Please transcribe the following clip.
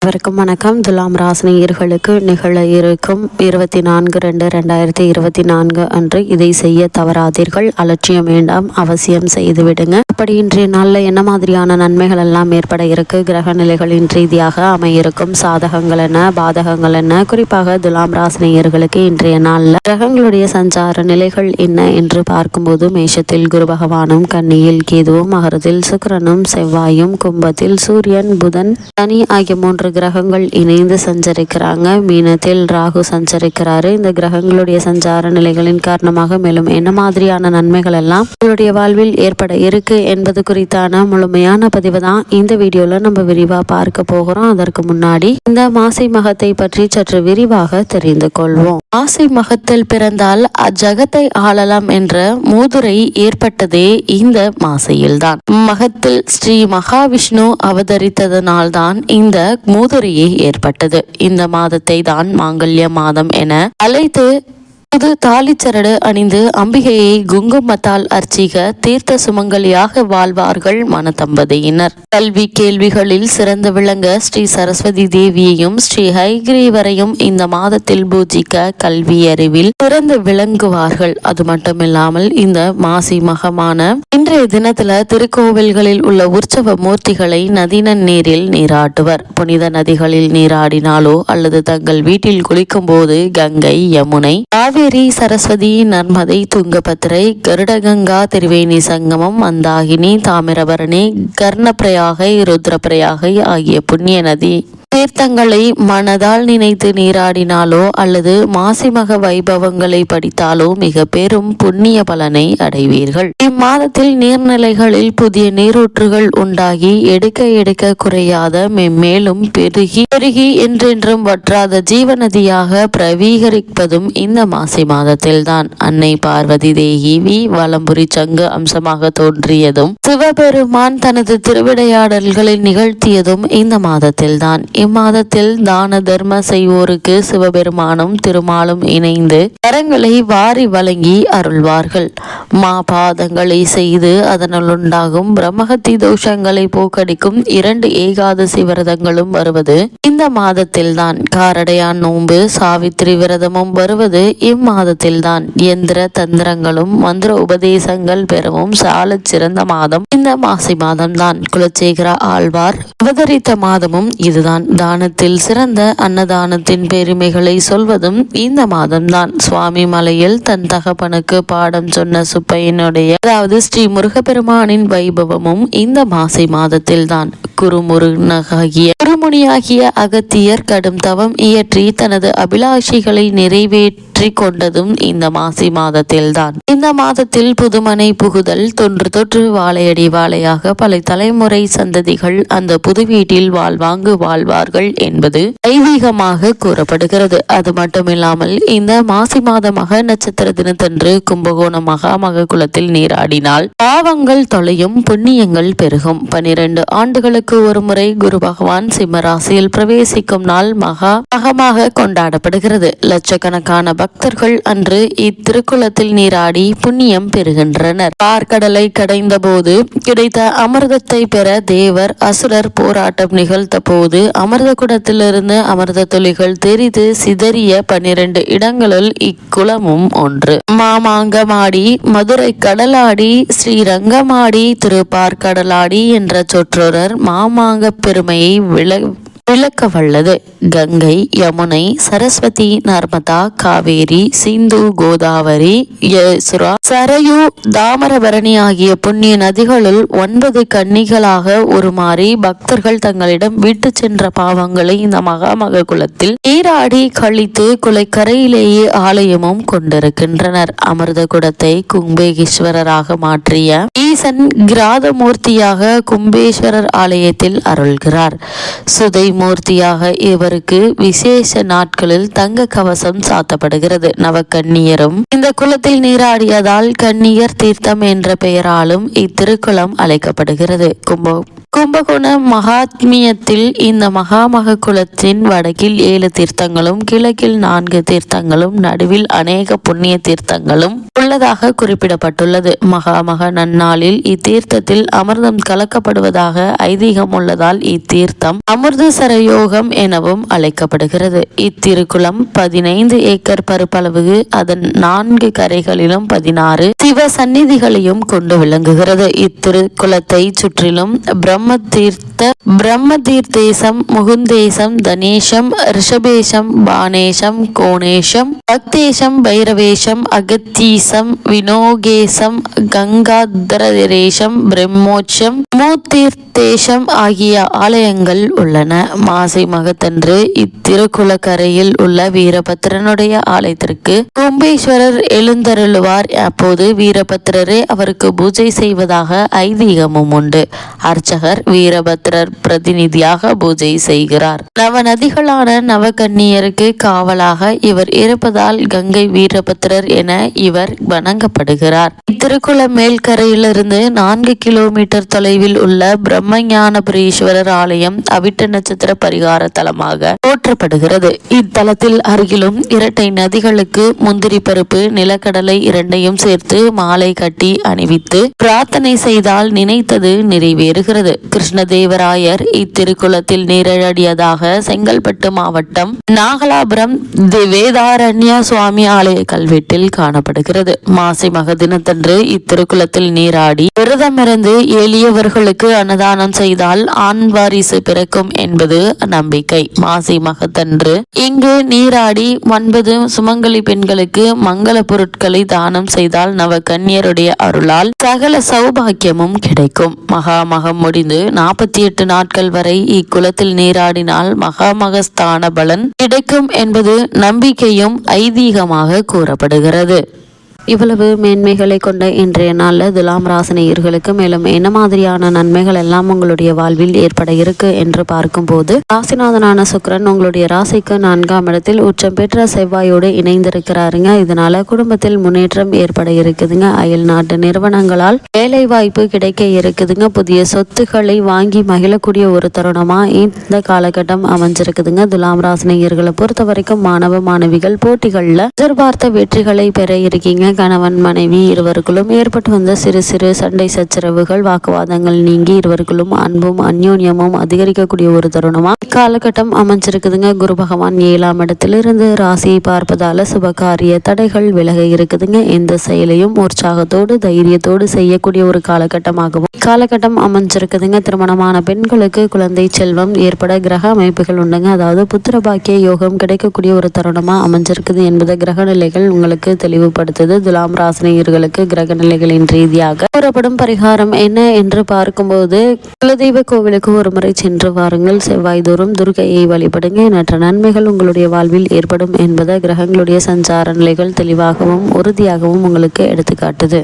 அனைவருக்கும் வணக்கம். துலாம் ராசினியர்களுக்கு நிகழ இருக்கும் 24/2/2024 அன்று இதை செய்ய தவறாதீர்கள். அலட்சியம் வேண்டாம், அவசியம் செய்துவிடுங்க. அப்படி இன்றைய நாளில் என்ன மாதிரியான நன்மைகள் எல்லாம் ஏற்பட இருக்கு, கிரக நிலைகளின் ரீதியாக அமையிருக்கும் சாதகங்கள் என்ன, பாதகங்கள் என்ன, குறிப்பாக துலாம் ராசினியர்களுக்கு இன்றைய நாளில் கிரகங்களுடைய சஞ்சார நிலைகள் என்ன என்று பார்க்கும்போது, மேஷத்தில் குரு பகவானும், கன்னியில் கேதுவும், மகரத்தில் சுக்கிரனும், செவ்வாயும், கும்பத்தில் சூரியன், புதன், சனி ஆகிய 3 கிரகங்கள் இணைந்து சஞ்சரிக்கிறாங்க. மீனத்தில் ராகு சஞ்சரிக்கிறாரு. இந்த கிரகங்களுடைய சஞ்சார நிலைகளின் காரணமாக மேலும் என்ன மாதிரியான நன்மைகள் எல்லாம் உங்களுடைய வாழ்வில் ஏற்பட இருக்கு என்பது குறித்தான முழுமையான பதிவு தான் இந்த வீடியோல நம்ம விரிவா பார்க்க போகிறோம். அதற்கு முன்னாடி இந்த மாசி மகத்தை பற்றி சற்று விரிவாக தெரிந்து கொள்வோம். மாசி மகத்தில் பிறந்தால் அஜகத்தை ஆளலாம் என்ற மூதுரை ஏற்பட்டதே இந்த மாசையில்தான். மகத்தில் ஸ்ரீ மகாவிஷ்ணு அவதரித்ததனால்தான் இந்த மூதுரையே ஏற்பட்டது. இந்த மாதத்தை தான் மாங்கல்ய மாதம் என அழைத்து புது தாலிச்சரடு அணிந்து அம்பிகையை குங்குமத்தால் அர்ச்சிக தீர்த்த சுமங்கலியாக வாழ்வார்கள் மனதம்பதியினர். கல்வி கேள்விகளில் சிறந்து விளங்க ஸ்ரீ சரஸ்வதி தேவியையும் ஸ்ரீ ஹைகிரீவரையும் இந்த மாதத்தில் பூஜிக்க கல்வி அறிவில் சிறந்து விளங்குவார்கள். அது மட்டுமில்லாமல் இந்த மாசி மகமான இன்றைய தினத்துல திருக்கோவில்களில் உள்ள உற்சவ மூர்த்திகளை நதிநன் நீரில் நீராட்டுவர். புனித நதிகளில் நீராடினாலோ அல்லது தங்கள் வீட்டில் குளிக்கும் போது கங்கை, யமுனை, காவேரி, சரஸ்வதி, நர்மதை, துங்கபத்திரை, கருடகங்கா, திரிவேணி சங்கமம், மந்தாகினி, தாமிரபரணி, கர்ணப்பிரயாகை, ருத்ரப்பிரயாகை ஆகிய புண்ணிய நதி தீர்த்தங்களை மனதால் நினைத்து நீராடினாலோ அல்லது மாசிமக வைபவங்களை படித்தாலோ மிக பெரும் புண்ணிய பலனை அடைவீர்கள். இம்மாதத்தில் நீர்நிலைகளில் புதிய நீரூற்றுகள் உண்டாகி எடுக்க குறையாத மேலும் பெருகி என்றென்றும் வற்றாத ஜீவநதியாக பிரவீகரிப்பதும் இந்த மாசி மாதத்தில் தான். அன்னை பார்வதி தேவி வலம்புரி சங்கு அம்சமாக தோன்றியதும் சிவபெருமான் தனது திருவிளையாடல்களை நிகழ்த்தியதும் இந்த மாதத்தில் தான். இம்மாதத்தில் தான தர்ம செய்வோருக்கு சிவபெருமானும் திருமாலும் இணைந்து வரங்களை வாரி வழங்கி அருள்வார்கள். பாதங்களை செய்து அதனால் உண்டாகும் பிரம்மஹத்தி தோஷங்களை போக்கடிக்கும் 2 ஏகாதசி விரதங்களும் வருவது இந்த மாதத்தில் தான். காரடையான் நோன்பு, சாவித்திரி விரதமும் வருவது இம்மாதத்தில் தான். எந்திர தந்திரங்களும் மந்திர உபதேசங்கள் பெறவும் சாலச் சிறந்த மாதம் இந்த மாசி மாதம் தான். குலசேகர ஆழ்வார் அவதரித்த மாதமும் இதுதான். தானத்தில் சிறந்த அன்னதானத்தின் பெருமைகளை சொல்வதும் இந்த மாதம்தான். சுவாமி மலையில் தன் தகப்பனுக்கு பாடம் சொன்ன சுப்பையனுடைய அதாவது ஸ்ரீ முருகப்பெருமானின் வைபவமும் இந்த மாசி மாதத்தில் தான். குருமுனியாகிய அகத்தியர் கடும் தவம் இயற்றி தனது அபிலாஷிகளை நிறைவேற்றி கொண்டதும் இந்த மாசி மாதத்தில் தான். இந்த மாதத்தில் புதுமனை புகுதல், தொன்று வாழையடி வாழையாக பல தலைமுறை சந்ததிகள் அந்த புது வீட்டில் வாழ்வாங்கு வாழ்வார்கள் என்பது ஐதீகமாக கூறப்படுகிறது. அது மட்டுமில்லாமல் இந்த மாசி மாத மக நட்சத்திர தினத்தன்று கும்பகோணம் மகாமக குலத்தில் நீராடினால் பாவங்கள் தொலையும், புண்ணியங்கள் பெருகும். 12 ஆண்டுகளுக்கு ஒரு முறை குரு பகவான் சிம்ம ராசியில் பிரவேசிக்கும் நாள் மகமாக கொண்டாடப்படுகிறது. லட்சக்கணக்கான பக்தர்கள் அன்று இத்திருக்குளத்தில் நீராடி புண்ணியம் பெறுகின்றனர். பார்க்கடலை கடைந்த போது கிடைத்த அமிர்தத்தை பெற தேவர் அசுரர் போராட்டம் நிகழ்த்த போது அமிர்த குடத்திலிருந்து அமிர்த துளிகள் தெரிந்து சிதறிய 12 இடங்களுள் இக்குளமும் ஒன்று. மாமாங்கமாடி, மதுரை கடலாடி, ஸ்ரீரங்கமாடி, திருப்பார்கடலாடி என்ற சொற்றொடர் மாமாங்க பெருமையை விளக்க வல்லது. கங்கை, யமுனை, சரஸ்வதி, நர்மதா, காவேரி, சிந்து, கோதாவரி, யசுரா, சரயு, தாமிரபரணி ஆகிய புண்ணிய நதிகளுள் 9 கன்னிகளாக உருமாறி பக்தர்கள் தங்களிடம் விட்டு சென்ற பாவங்களை இந்த மகாமக குலத்தில் நீராடி கழித்து குலைக்கரையிலேயே ஆலயமும் கொண்டிருக்கின்றனர். அமிர்த குடத்தை கும்பேஸ்வரராக மாற்றிய ஈசன் கிராதமூர்த்தியாக கும்பேஸ்வரர் ஆலயத்தில் அருள்கிறார். சுதை மூர்த்தியாக இவருக்கு விசேஷ நாட்களில் தங்க கவசம் சாத்தப்படுகிறது. நவக்கன்னியரும் இந்த குளத்தில் நீராடியதால் கன்னியர் தீர்த்தம் என்ற பெயராலும் இத்திருக்குளம் அழைக்கப்படுகிறது. கும்பகோண மகாத்மியத்தில் இந்த மகாமக குலத்தின் வடக்கில் 7 தீர்த்தங்களும் கிழக்கில் 4 தீர்த்தங்களும் நடுவில் அநேக புண்ணிய தீர்த்தங்களும் உள்ளதாக குறிப்பிடப்பட்டுள்ளது. மகாமக நன்னாளில் இத்தீர்த்தத்தில் அமிர்தம் கலக்கப்படுவதாக ஐதீகம் உள்ளதால் இத்தீர்த்தம் அமிர்தசர யோகம் எனவும் அழைக்கப்படுகிறது. இத்திருக்குளம் 15 ஏக்கர் பரப்பளவு, அதன் 4 கரைகளிலும் 16 சிவ சந்நிதிகளையும் கொண்டு விளங்குகிறது. இத்திருக்குளத்தை சுற்றிலும் பிரம்மதீர்த்தேசம், முகுந்தேசம், தனேசம், ரிஷபேசம், பானேசம், கோணேசம், பக்தேசம், பைரவேசம், அகத்தீசம், வினோகேசம், கங்காதரேசம், பிரம்மோட்சம், மூத்தீர்த்தேசம் ஆகிய ஆலயங்கள் உள்ளன. மாசி மகத்தன்று இத்திருக்குளக்கரையில் உள்ள வீரபத்திரனுடைய ஆலயத்திற்கு கும்பேஸ்வரர் எழுந்தருளுவார். அப்போது வீரபத்திரரே அவருக்கு பூஜை செய்வதாக ஐதீகமும் உண்டு. அர்ச்சகர் வீரபத்திரர் பிரதிநிதியாக பூஜை செய்கிறார். நவநதிகளான நவகன்னியருக்கு காவலாக இவர் இருப்பதால் கங்கை வீரபத்திரர் என இவர் வணங்கப்படுகிறார். இத்திருக்குள மேல்கரையிலிருந்து 4 கிலோமீட்டர் தொலைவில் உள்ள பிரம்மஞானபுரீஸ்வரர் ஆலயம் அவிட்ட நட்சத்திர பரிகார தலமாக போற்றப்படுகிறது. இத்தலத்தில் அருகிலும் இரட்டை நதிகளுக்கு முந்திரி பருப்பு, நிலக்கடலை இரண்டையும் சேர்த்து மாலை கட்டி அணிவித்து பிரார்த்தனை செய்தால் நினைத்தது நிறைவேறுகிறது. கிருஷ்ணதேவராயர் இத்திருக்குளத்தில் நீராடியதாக செங்கல்பட்டு மாவட்டம் நாகலாபுரம் வேதாரண்ய சுவாமி ஆலய கல்வெட்டில் காணப்படுகிறது. மாசி மக தினத்தன்று இத்திருக்குளத்தில் நீராடி விரதமிருந்து எளியவர்களுக்கு அன்னதானம் செய்தால் ஆண் வாரிசு பிறக்கும் என்பது நம்பிக்கை. மாசி மகத்தன்று இங்கு நீராடி 9 சுமங்கலி பெண்களுக்கு மங்கள பொருட்களை தானம் செய்தால் நவகன்னியருடைய அருளால் சகல சௌபாக்கியமும் கிடைக்கும். மகாமகம் முடிந்து 48 நாட்கள் வரை இக்குளத்தில் நீராடினால் மகாமகஸ்தான பலன் கிடைக்கும் என்பது நம்பிக்கையும் ஐதீகமாக கூறப்படுகிறது. இவ்வளவு மேன்மைகளை கொண்ட இன்றைய நாளில் துலாம் ராசினியர்களுக்கு மேலும் என்ன மாதிரியான நன்மைகள் எல்லாம் உங்களுடைய வாழ்வில் ஏற்பட இருக்கு என்று பார்க்கும்போது, ராசிநாதனான சுக்கிரன் உங்களுடைய ராசிக்கு 4ஆம் இடத்தில் உச்சம் பெற்ற செவ்வாயோடு இணைந்திருக்கிறாருங்க. இதனால குடும்பத்தில் முன்னேற்றம் ஏற்பட இருக்குதுங்க. அயல் நாட்டு நிறுவனங்களால் வேலை வாய்ப்பு கிடைக்க இருக்குதுங்க. புதிய சொத்துக்களை வாங்கி மகிழக்கூடிய ஒரு தருணமா இந்த காலகட்டம் அமைஞ்சிருக்குதுங்க. துலாம் ராசினியர்களை பொறுத்த வரைக்கும் மாணவ மாணவிகள் போட்டிகள்ல எதிர்பார்த்த வெற்றிகளை பெற இருக்கீங்க. கணவன் மனைவி இருவருக்குள்ளும் ஏற்பட்டு வந்த சிறு சிறு சண்டை சச்சரவுகள், வாக்குவாதங்கள் நீங்கி இருவருக்குள்ளும் அன்பும் அந்யோன்யமும் அதிகரிக்கக்கூடிய ஒரு தருணமா காலகட்டம் அமைஞ்சிருக்குதுங்க. குரு பகவான் 7ஆம் இடத்திலிருந்து ராசியை பார்ப்பதால சுபகாரிய தடைகள் விலக இருக்குதுங்க. எந்த செயலையும் உற்சாகத்தோடு தைரியத்தோடு செய்யக்கூடிய ஒரு காலகட்டமாகவும் காலகட்டம் அமைஞ்சிருக்குதுங்க. திருமணமான பெண்களுக்கு குழந்தை செல்வம் ஏற்பட கிரக அமைப்புகள் உண்டுங்க. அதாவது புத்திர பாக்கிய யோகம் கிடைக்கக்கூடிய ஒரு தருணமா அமைஞ்சிருக்குது என்பதை கிரக நிலைகள் உங்களுக்கு தெளிவுபடுத்துது. துலாம் ராசினியர்களுக்கு கிரக நிலைகளின் ரீதியாக கூறப்படும் பரிகாரம் என்ன என்று பார்க்கும்போது, குலதெய்வ கோவிலுக்கு ஒரு முறை சென்று வாருங்கள். செவ்வாய் தோறும் துர்க்கையை வழிபடுங்க. எண்ணற்ற நன்மைகள் உங்களுடைய வாழ்வில் ஏற்படும் என்பதை கிரகங்களுடைய சஞ்சார நிலைகள் தெளிவாகவும் உறுதியாகவும் உங்களுக்கு எடுத்துக்காட்டுது.